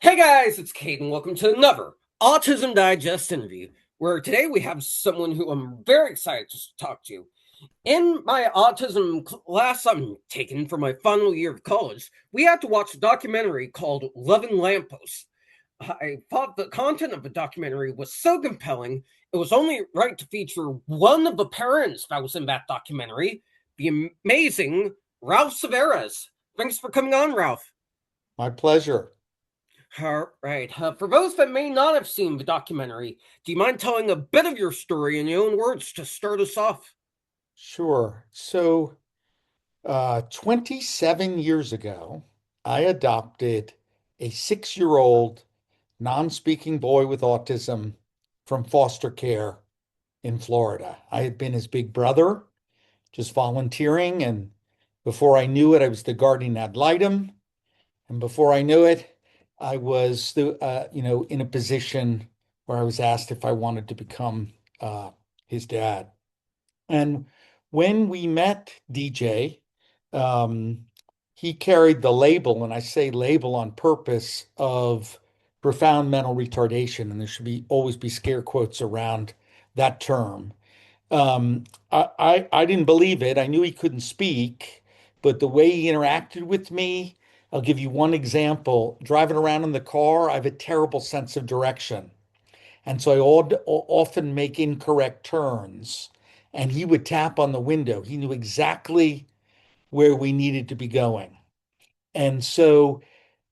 Hey guys, it's Caden. Welcome to another Autism Digest interview, where today we have someone who I'm very excited to talk to. In my autism class I'm taking for my final year of college, we had to watch a documentary called Loving Lampposts. I thought the content of the documentary was so compelling, it was only right to feature one of the parents that was in that documentary, the amazing Ralph Savarese. Thanks for coming on, Ralph. My pleasure. All right. For those that may not have seen the documentary, do you mind telling a bit of your story in your own words to start us off? Sure. 27 years ago, I adopted a 6-year-old non-speaking boy with autism from foster care in Florida. I had been his big brother, just volunteering, and before I knew it, I was the guardian ad litem, and before I knew it, I was in a position where I was asked if I wanted to become his dad. And when we met DJ, um, he carried the label, and I say label on purpose, of profound mental retardation, and there should be always be scare quotes around that term. I didn't believe it. I knew he couldn't speak, but the way he interacted with me, I'll give you one example. Driving around in the car, I have a terrible sense of direction. And so often make incorrect turns. And he would tap on the window. He knew exactly where we needed to be going. And so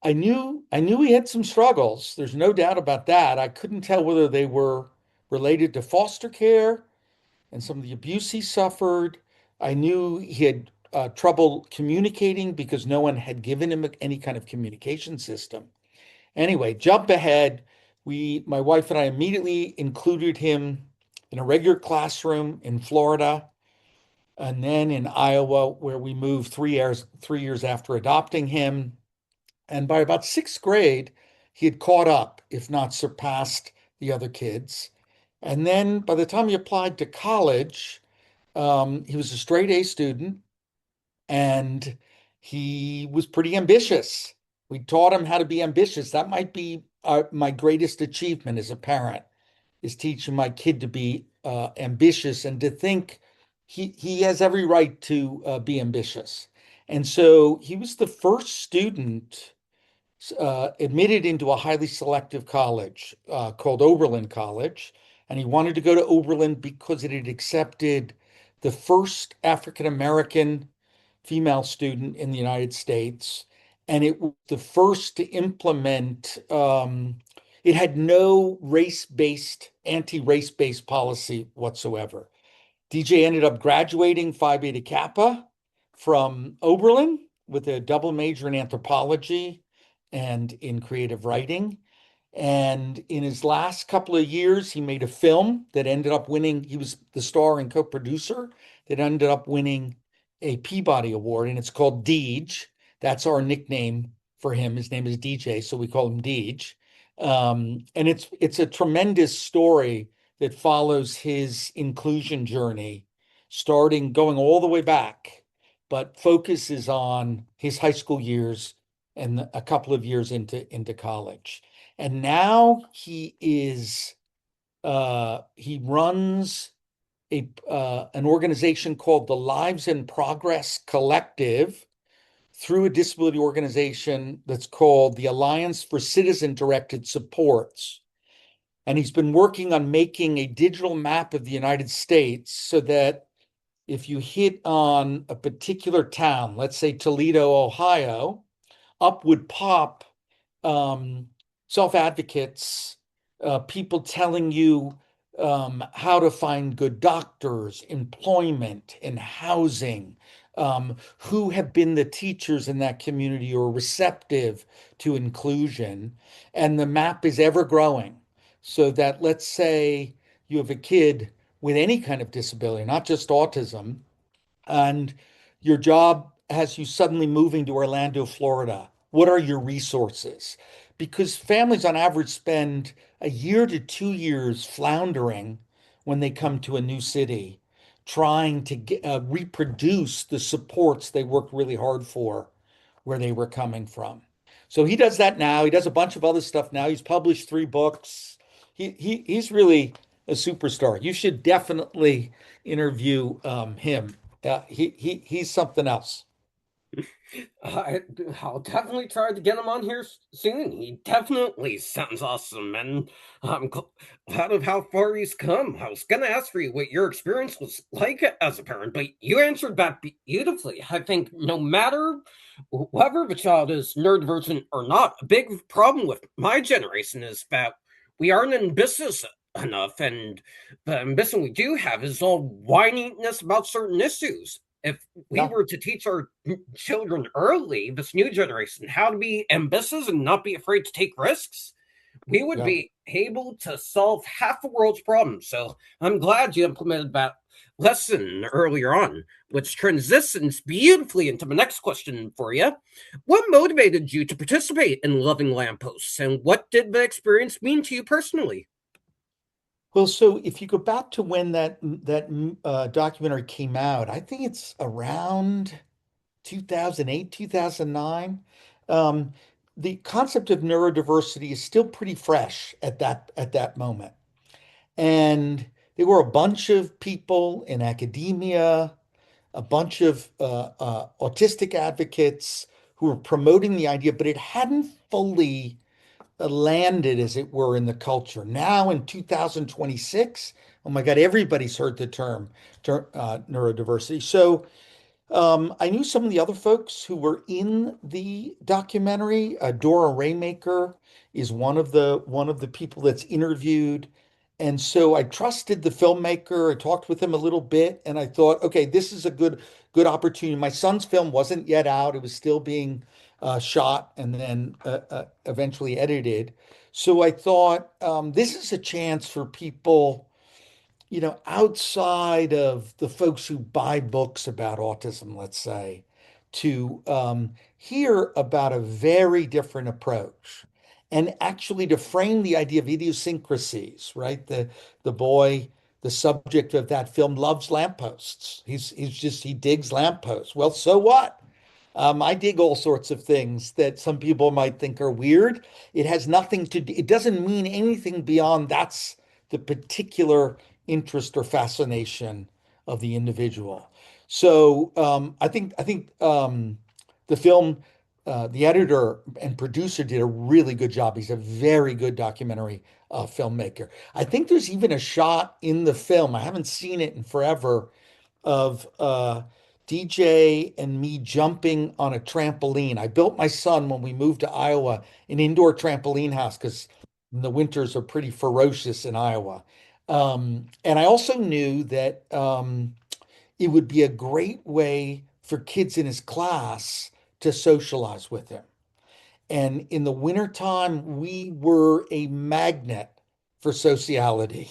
I knew he had some struggles. There's no doubt about that. I couldn't tell whether they were related to foster care and some of the abuse he suffered. I knew he had trouble communicating because no one had given him any kind of communication system. Anyway, jump ahead. My wife and I immediately included him in a regular classroom in Florida and then in Iowa, where we moved 3 years after adopting him. And by about sixth grade, he had caught up, if not surpassed, the other kids. And then by the time he applied to college, he was a straight A student and he was pretty ambitious. We taught him how to be ambitious. That might be my greatest achievement as a parent, is teaching my kid to be ambitious and to think he has every right to be ambitious. And so he was the first student admitted into a highly selective college called Oberlin College. And he wanted to go to Oberlin because it had accepted the first African American female student in the United States. And it was the first to implement, it had no race-based, anti-race-based policy whatsoever. DJ ended up graduating Phi Beta Kappa from Oberlin with a double major in anthropology and in creative writing. And in his last couple of years, he made a film that ended up winning. He was the star and co-producer that ended up winning a Peabody Award, and it's called Deej. That's our nickname for him. His name is DJ, so we call him Deej. And it's a tremendous story that follows his inclusion journey, starting going all the way back, but focuses on his high school years and a couple of years into college. And now he runs an organization called the Lives in Progress Collective through a disability organization that's called the Alliance for Citizen Directed Supports. And he's been working on making a digital map of the United States so that if you hit on a particular town, let's say Toledo, Ohio, up would pop um, self-advocates, people telling you how to find good doctors, employment, and housing, who have been the teachers in that community or receptive to inclusion. And the map is ever growing. So that, let's say you have a kid with any kind of disability, not just autism, and your job has you suddenly moving to Orlando, Florida. What are your resources? Because families on average spend a year to 2 years floundering when they come to a new city, trying to reproduce the supports they worked really hard for where they were coming from. So he does that now. He does a bunch of other stuff now. He's published 3 books. He's really a superstar. You should definitely interview him. He's something else. I, I'll definitely try to get him on here soon. He definitely sounds awesome, and I'm glad of how far he's come. I was gonna ask for you what your experience was like as a parent, but you answered that beautifully. I think no matter whether the child is neurodivergent or not, a big problem with my generation is that we aren't ambitious enough, and the ambition we do have is all whininess about certain issues. If we Yeah, were to teach our children early, this new generation, how to be ambitious and not be afraid to take risks, we would yeah. be able to solve half the world's problems. So I'm glad you implemented that lesson earlier on, which transitions beautifully into the next question for you. What motivated you to participate in Loving Lampposts, and what did the experience mean to you personally? Well, so if you go back to when that documentary came out, I think it's around 2008, 2009. Um, the concept of neurodiversity is still pretty fresh at that moment. And there were a bunch of people in academia, a bunch of autistic advocates who were promoting the idea, but it hadn't fully landed, as it were, in the culture. Now in 2026, oh my God, everybody's heard the term neurodiversity. So I knew some of the other folks who were in the documentary. Dora Raymaker is one of the people that's interviewed, and so I trusted the filmmaker. I talked with him a little bit, and I thought, okay, this is a good opportunity. My son's film wasn't yet out; it was still being shot and then eventually edited. So I thought this is a chance for people, outside of the folks who buy books about autism, let's say, to hear about a very different approach and actually to frame the idea of idiosyncrasies, right? The subject of that film loves lampposts. He digs lampposts. Well, so what? I dig all sorts of things that some people might think are weird. It has nothing to do, it doesn't mean anything beyond that's the particular interest or fascination of the individual. So I think the film, the editor and producer did a really good job. He's a very good documentary filmmaker. I think there's even a shot in the film. I haven't seen it in forever of DJ and me jumping on a trampoline. I built my son when we moved to Iowa an indoor trampoline house because the winters are pretty ferocious in Iowa. And I also knew that it would be a great way for kids in his class to socialize with him. And in the wintertime, we were a magnet for sociality.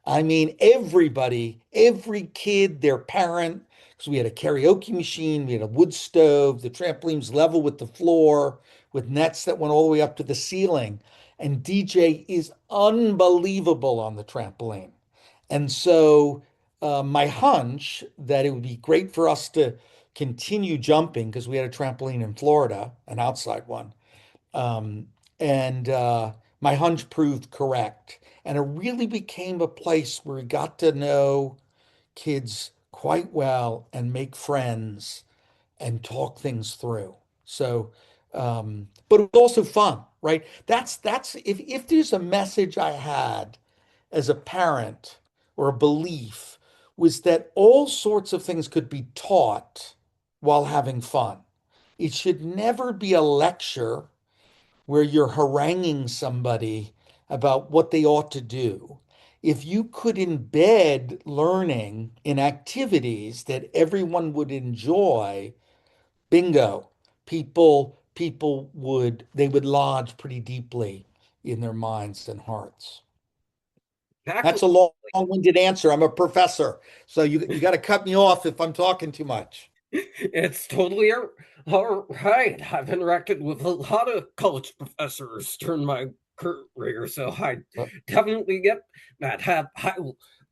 I mean, everybody, every kid, their parent, because we had a karaoke machine, we had a wood stove, the trampoline's level with the floor, with nets that went all the way up to the ceiling. And DJ is unbelievable on the trampoline. And so, my hunch that it would be great for us to continue jumping because we had a trampoline in Florida, an outside one, um, and my hunch proved correct. And it really became a place where we got to know kids quite well and make friends and talk things through. So, but it was also fun, right? That's if there's a message I had as a parent or a belief was that all sorts of things could be taught while having fun. It should never be a lecture where you're haranguing somebody about what they ought to do. If you could embed learning in activities that everyone would enjoy, bingo, people would lodge pretty deeply in their minds and hearts. Exactly. That's a long-winded answer. I'm a professor, so you got to cut me off if I'm talking too much. It's totally all right. I've interacted with a lot of college professors during my career, so I definitely get that. I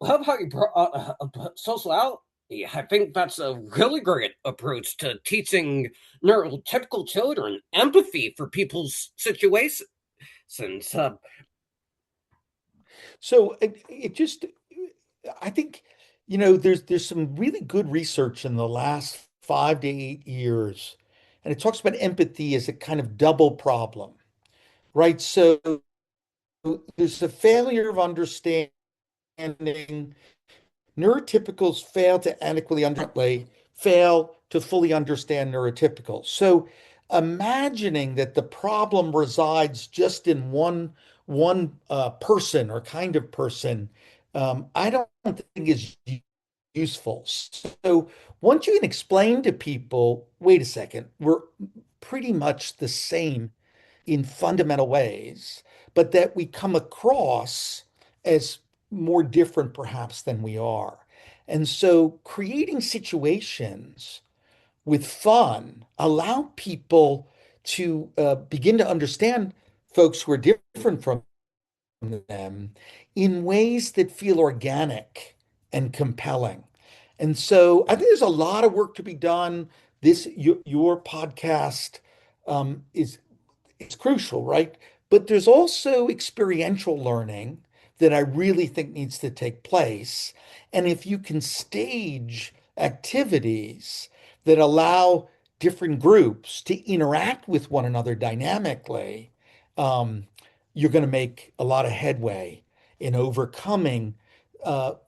love how you brought social out Yeah, I think that's a really great approach to teaching neurotypical children empathy for people's situations. Uh, So it just, I think, there's some really good research in the last 5 to 8 years, and it talks about empathy as a kind of double problem, right? So there's a failure of understanding. Neurotypicals fail to fully understand neurotypicals. So imagining that the problem resides just in one person or kind of person, I don't think is useful. So once you can explain to people, wait a second, we're pretty much the same in fundamental ways, but that we come across as more different perhaps than we are. And so creating situations with fun allow people to begin to understand folks who are different from them in ways that feel organic and compelling. And so I think there's a lot of work to be done. Your podcast is it's crucial, right? But there's also experiential learning that I really think needs to take place. And if you can stage activities that allow different groups to interact with one another dynamically, um, you're going to make a lot of headway in overcoming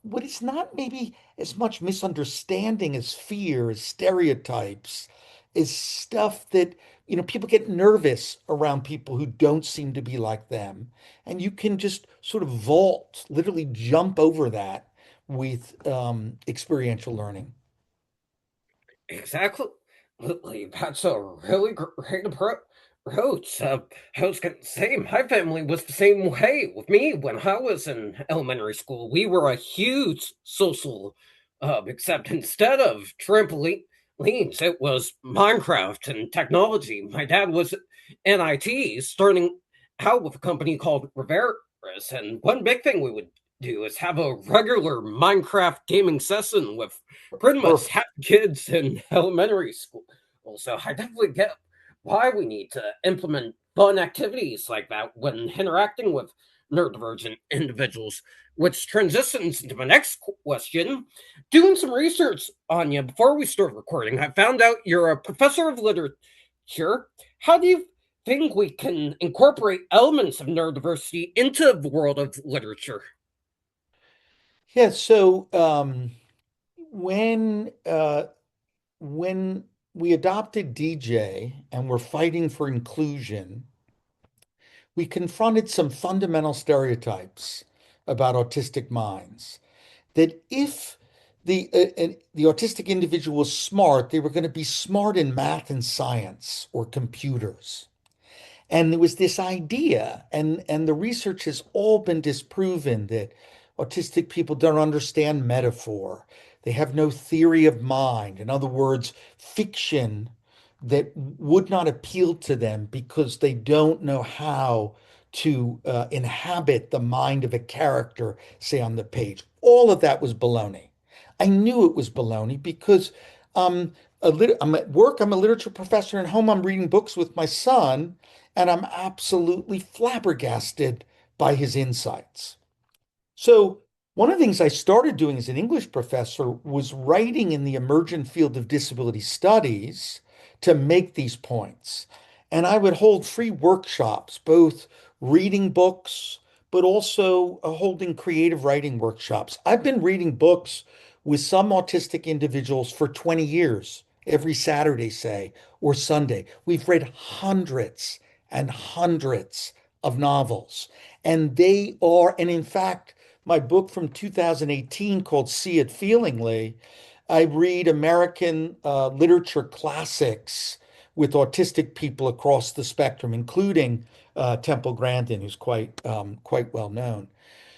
what is not maybe as much misunderstanding as fear, as stereotypes, is stuff that people get nervous around people who don't seem to be like them. And you can just sort of vault, literally jump over that with experiential learning. Exactly. That's a really great approach. I was going to say, my family was the same way with me when I was in elementary school. We were a huge social, except instead of trampolines, it was Minecraft and technology. My dad was in IT, starting out with a company called Rivera's, and one big thing we would do is have a regular Minecraft gaming session with pretty much Perfect. half kids in elementary school. So I definitely get why we need to implement fun activities like that when interacting with neurodivergent individuals, which transitions into my next question. Doing some research on you before we start recording, I found out you're a professor of literature. How do you think we can incorporate elements of neurodiversity into the world of literature? Yeah, so when when we adopted DJ and we're fighting for inclusion, we confronted some fundamental stereotypes about autistic minds. That if the autistic individual was smart, they were going to be smart in math and science or computers. And there was this idea, and the research has all been disproven that autistic people don't understand metaphor. They have no theory of mind. In other words, fiction that would not appeal to them because they don't know how to inhabit the mind of a character, say on the page. All of that was baloney. I knew it was baloney because I'm at work, I'm a literature professor, and at home I'm reading books with my son, and I'm absolutely flabbergasted by his insights. So, one of the things I started doing as an English professor was writing in the emergent field of disability studies to make these points. And I would hold free workshops, both reading books, but also holding creative writing workshops. I've been reading books with some autistic individuals for 20 years, every Saturday, say, or Sunday. We've read hundreds and hundreds of novels. And in fact, my book from 2018 called See It Feelingly, I read American literature classics with autistic people across the spectrum, including Temple Grandin, who's quite well known.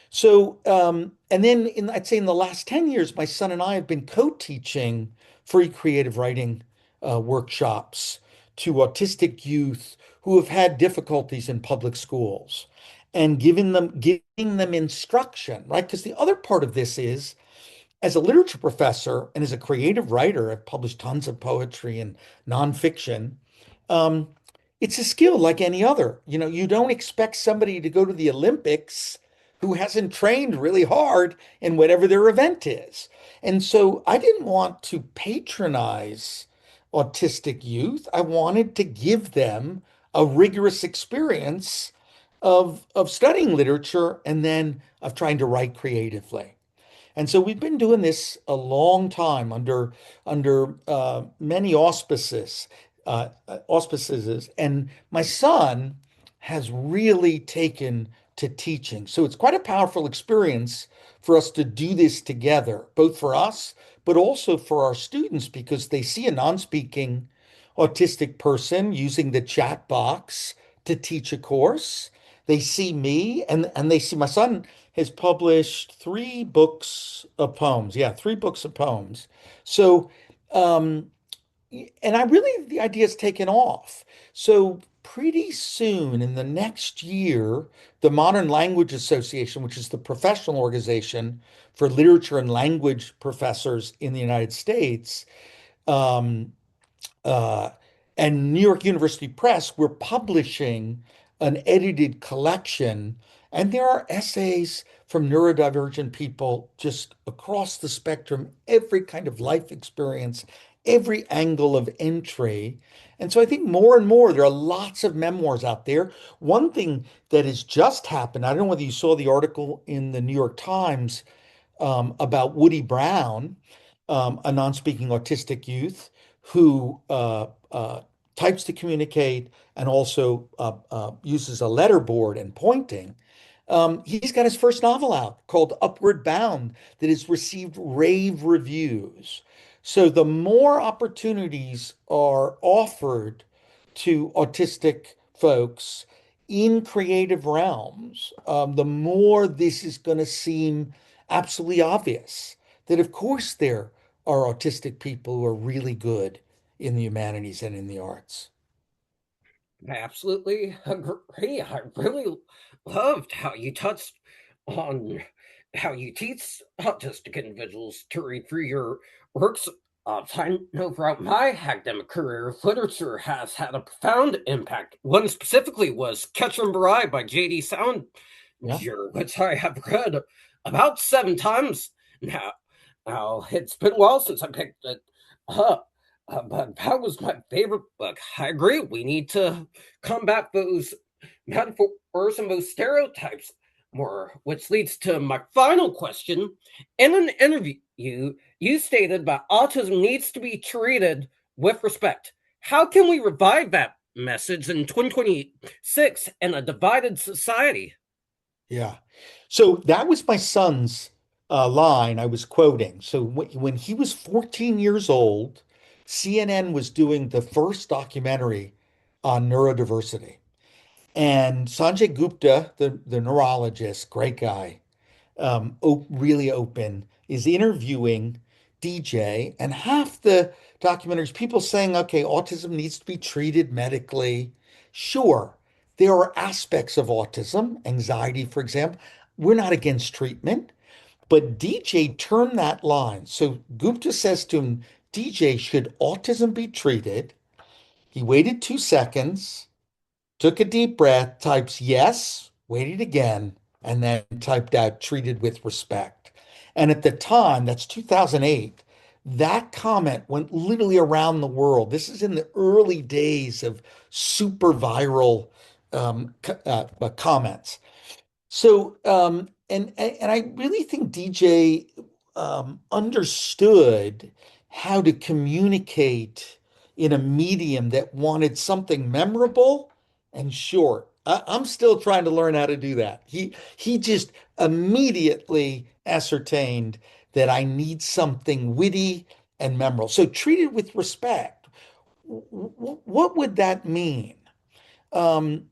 So, and then I'd say in the last 10 years, my son and I have been co-teaching free creative writing workshops to autistic youth who have had difficulties in public schools and giving them instruction, right? Because the other part of this is as a literature professor and as a creative writer, I've published tons of poetry and nonfiction. Um, it's a skill like any other. You know, you don't expect somebody to go to the Olympics who hasn't trained really hard in whatever their event is. And so I didn't want to patronize autistic youth. I wanted to give them a rigorous experience of studying literature and then of trying to write creatively. And so we've been doing this a long time under many auspices, and my son has really taken to teaching. So it's quite a powerful experience for us to do this together, both for us, but also for our students, because they see a non-speaking autistic person using the chat box to teach a course. They see me and they see my son has published 3 books of poems. Yeah, 3 books of poems. So, um, and I really, the idea has taken off. So pretty soon in the next year, the Modern Language Association, which is the professional organization for literature and language professors in the United States, um, uh, and New York University Press, we're publishing an edited collection, and there are essays from neurodivergent people just across the spectrum, every kind of life experience, every angle of entry. And so I think more and more, there are lots of memoirs out there. One thing that has just happened, I don't know whether you saw the article in the New York Times about Woody Brown, a non-speaking autistic youth who types to communicate and also uses a letterboard and pointing. He's got his first novel out called Upward Bound that has received rave reviews. So the more opportunities are offered to autistic folks in creative realms, the more this is going to seem absolutely obvious that, of course, there are autistic people who are really good in the humanities and in the arts. I absolutely agree. I really loved how you touched on how you teach autistic individuals to read through your works. I know throughout my academic career, literature has had a profound impact. One specifically was Catcher in the Rye by J.D. Salinger, Yeah. which I have read about 7 times now. Now, it's been a while since I picked it up, but that was my favorite book. I agree. We need to combat those metaphors and those stereotypes more, which leads to my final question. In an interview, you stated that autism needs to be treated with respect. How can we revive that message in 2026 in a divided society? Yeah. So that was my son's line I was quoting. So when he was 14 years old, CNN was doing the first documentary on neurodiversity. And Sanjay Gupta, the neurologist, great guy, really open, is interviewing DJ, and half the documentaries, people saying, okay, autism needs to be treated medically. Sure, there are aspects of autism, anxiety, for example. We're not against treatment, but DJ turned that line. So Gupta says to him, DJ, should autism be treated? He waited 2 seconds, took a deep breath, types yes, waited again, and then typed out treated with respect. And at the time, that's 2008, that comment went literally around the world. This is in the early days of super viral comments. So, and I really think DJ understood how to communicate in a medium that wanted something memorable and short. I'm still trying to learn how to do that. He just immediately ascertained that I need something witty and memorable. So treated with respect. What would that mean? Um,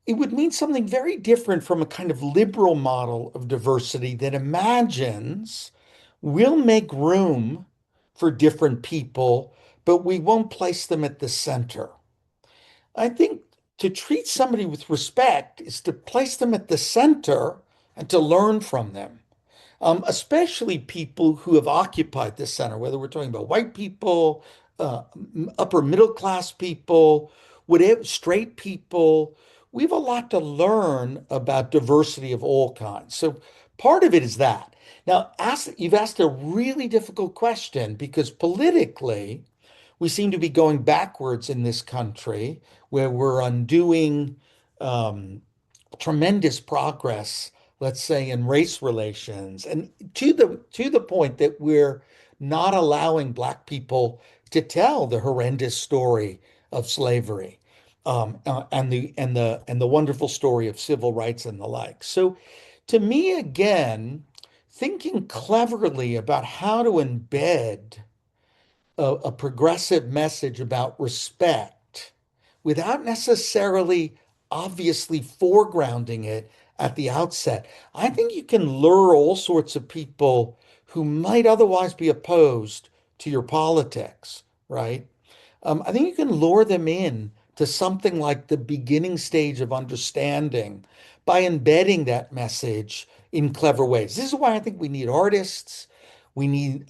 it would mean something very different from a kind of liberal model of diversity that imagines we'll make room for different people, but we won't place them at the center. I think to treat somebody with respect is to place them at the center and to learn from them. especially people who have occupied this center, whether we're talking about white people, upper middle class people, whatever, straight people. We have a lot to learn about diversity of all kinds. So part of it is that. Now, you've asked a really difficult question because politically, we seem to be going backwards in this country where we're undoing um, tremendous progress, let's say, in race relations, and to the point that we're not allowing Black people to tell the horrendous story of slavery, and the wonderful story of civil rights and the like. So, to me, again, thinking cleverly about how to embed a progressive message about respect without necessarily obviously foregrounding it at the outset. I think you can lure all sorts of people who might otherwise be opposed to your politics, right? I think you can lure them in to something like the beginning stage of understanding by embedding that message in clever ways. This is why I think we need artists. We need,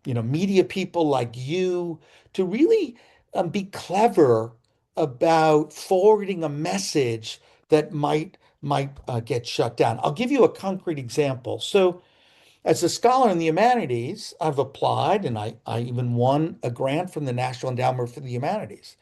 media people like you to really be clever about forwarding a message that might get shut down. I'll give you a concrete example. So, as a scholar in the humanities, I've applied and I even won a grant from the National Endowment for the Humanities.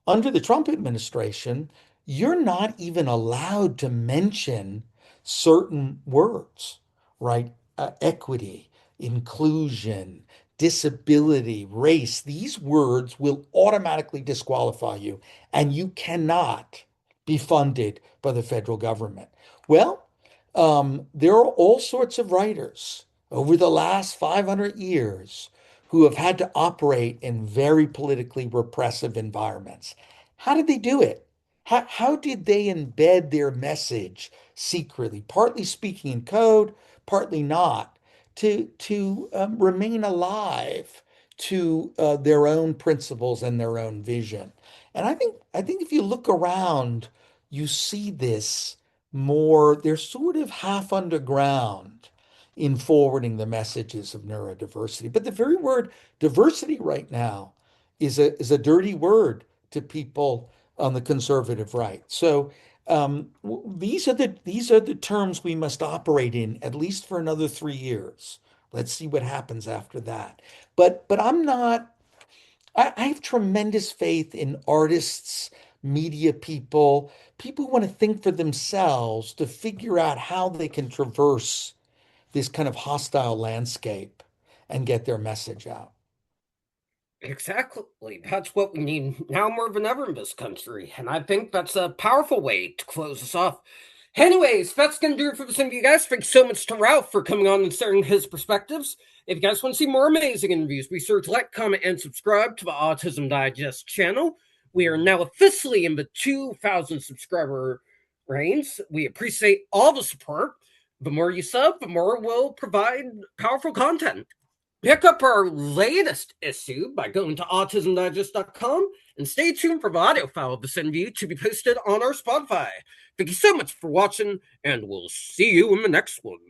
Under the Trump administration, you're not even allowed to mention certain words, right? Equity, inclusion, disability, race. These words will automatically disqualify you, and you cannot be funded by the federal government. Well, there are all sorts of writers over the last 500 years who have had to operate in very politically repressive environments. How did they do it? How did they embed their message secretly, partly speaking in code, partly not, to remain alive to their own principles and their own vision? And I think if you look around, you see this more. They're sort of half underground in forwarding the messages of neurodiversity. But the very word diversity right now is a dirty word to people on the conservative right. So these are the terms we must operate in at least for another 3 years. Let's see what happens after that. But I'm not. I have tremendous faith in artists, media people, people who want to think for themselves to figure out how they can traverse this kind of hostile landscape and get their message out. Exactly. That's what we need now more than ever in this country. And I think that's a powerful way to close us off. Anyways, that's going to do it for this interview, guys. Thanks so much to Ralph for coming on and sharing his perspectives. If you guys want to see more amazing interviews, be sure to like, comment, and subscribe to the Autism Digest channel. We are now officially in the 2,000 subscriber range. We appreciate all the support. The more you sub, the more we'll provide powerful content. Pick up our latest issue by going to autismdigest.com and stay tuned for the audio file of this interview to be posted on our Spotify. Thank you so much for watching, and we'll see you in the next one.